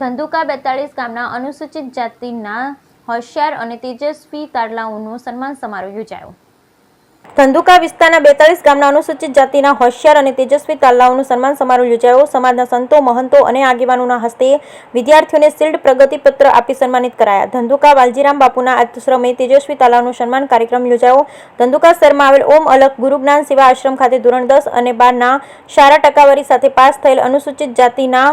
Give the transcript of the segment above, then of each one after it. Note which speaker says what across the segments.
Speaker 1: ધંધુકા 42 ગામના અનુસૂચિત જાતિના હોશિયાર અને તેજસ્વી તારલાઓનો સન્માન સમારોહ યોજાયો. ધંધુકા વિસ્તારના 42 ગામના અનુસૂચિત જાતિના હોશિયાર અને તેજસ્વી તારલાઓનો સન્માન સમારોહ યોજાયો. સમાજના સંતો, મહંતો અને આગેવાનોના હસ્તે વિદ્યાર્થીઓને શિલ્ડ પ્રગતિપત્ર આપી સન્માનિત કરાયા. ધંધુકા વાલજીરામ બાપુના આશ્રમે તેજસ્વી તારલાઓનો સન્માન કાર્યક્રમ યોજાયો. ધંધુકા શહેરમાં આવેલ ઓમ અલખ ગુરુ જ્ઞાન સેવા આશ્રમ ખાતે ધોરણ 10 અને 12ના સારા ટકાવારી સાથે પાસ થયેલ અનુસૂચિત જાતિના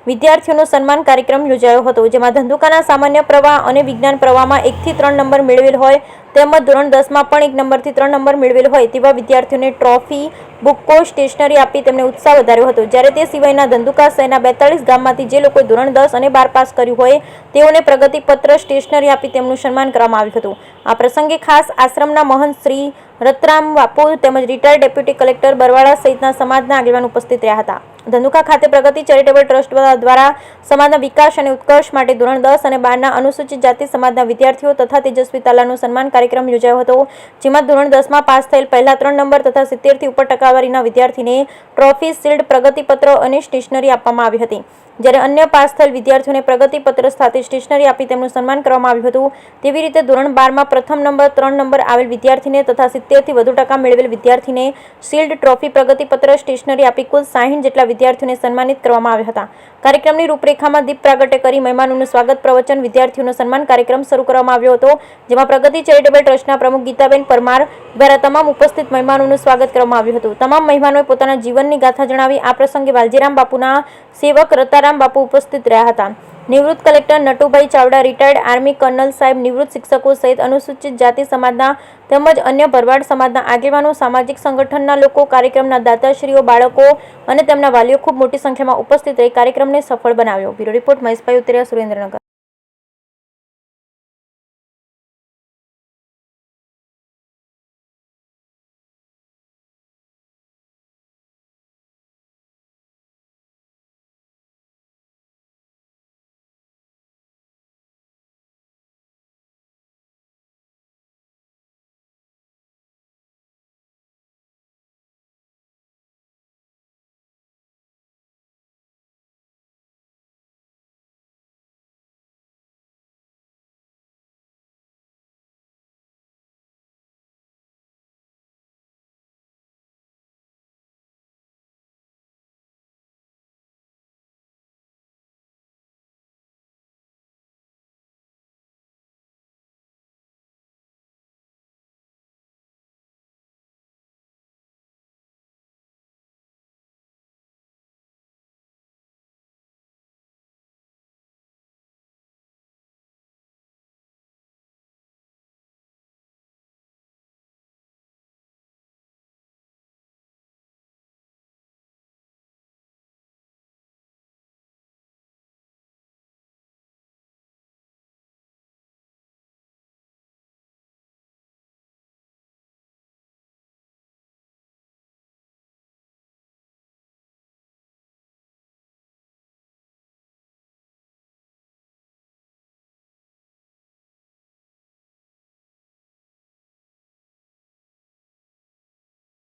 Speaker 1: વિદ્યાર્થીઓનો સન્માન કાર્યક્રમ યોજાયો હતો, જેમાં ધંધુકાના સામાન્ય પ્રવાહ અને વિજ્ઞાન પ્રવાહમાં 1 થી 3 નંબર મેળવેલ હોય તેમજ ધોરણ 10માં પણ 1 નંબરથી 3 નંબર મેળવેલ હોય તેવા વિદ્યાર્થીઓને ટ્રોફી, બુકો, સ્ટેશનરી આપી તેમને ઉત્સાહ વધાર્યો હતો. જ્યારે તે સિવાયના ધંધુકા શહેરના 42 ગામમાંથી જે લોકોએ ધોરણ 10 અને 12 પાસ કર્યું હોય તેઓને પ્રગતિપત્ર, સ્ટેશનરી આપી તેમનું સન્માન કરવામાં આવ્યું હતું. આ પ્રસંગે ખાસ આશ્રમના મહંત શ્રી રતરામ બાપુ તેમજ રિટાયર્ડ ડેપ્યુટી કલેક્ટર બરવાળા સહિતના સમાજના આગેવાનો ઉપસ્થિત રહ્યા હતા. ધંધુકા ખાતે પ્રગતિ ચેરિટેબલ ટ્રસ્ટ દ્વારા સમાજના વિકાસ અને ઉત્કર્ષ માટે ધોરણ 10 અને 12ના અનુસૂચિત જાતિ સમાજના વિદ્યાર્થીઓ તથા તેજસ્વી તારલાનું સન્માન કાર્યક્રમ યોજાયો હતો, જેમાં ધોરણ 10માં પાસ થયેલ પહેલા 3 નંબર તથા 70 થી ઉપર ટકાવારીના વિદ્યાર્થીને ટ્રોફી, શિલ્ડ, પ્રગતિપત્ર અને સ્ટેશનરી આપવામાં આવી હતી. જ્યારે અન્ય પાસ થયેલ વિદ્યાર્થીઓને પ્રગતિપત્ર સાથે સ્ટેશનરી આપી તેમનું સન્માન કરવામાં આવ્યું હતું. તેવી રીતે ધોરણ 12માં પ્રથમ નંબર, 3 નંબર આવેલ વિદ્યાર્થીને તથા 70 થી વધુ ટકા મેળવેલ વિદ્યાર્થીને શિલ્ડ, ટ્રોફી, પ્રગતિપત્ર, સ્ટેશનરી આપી કુલ 60 જેટલા વિદ્યાર્થીઓને સન્માનિત કરવામાં આવ્યા હતા. કાર્યક્રમની રૂપરેખામાં દીપ પ્રાગટ્ય કરી મહેમાનોનું સ્વાગત પ્રવચન, વિદ્યાર્થીઓનો સન્માન કાર્યક્રમ શરૂ કરવામાં આવ્યો હતો, જેમાં પ્રગતિ ચેરિટેબલ ટ્રસ્ટના પ્રમુખ ગીતાબેન પરમાર દ્વારા તમામ ઉપસ્થિત મહેમાનોનું સ્વાગત કરવામાં આવ્યું હતું. તમામ મહેમાનોએ પોતાના જીવનની ગાથા જણાવી. આ પ્રસંગે વાલજીરામ બાપુના સેવક રતારામ બાપુ ઉપસ્થિત રહ્યા હતા. નિવૃત્ત collector Natubhai Chavda, retired army colonel સાહેબ, નિવૃત્ત શિક્ષકો સહિત અનુસૂચિત જાતિ સમાજના તેમજ અન્ય ભરવાડ સમાજના આગેવાનો, સામાજિક સંગઠનના લોકો, કાર્યક્રમના દાતાશ્રીઓ, બાળકો અને તેમના વાલીઓ ખૂબ મોટી સંખ્યામાં ઉપસ્થિત રહી કાર્યક્રમને સફળ બનાવ્યો. બ્યુરો રિપોર્ટ મહેશભાઈ ઉતરિયા, સુરેન્દ્રનગર.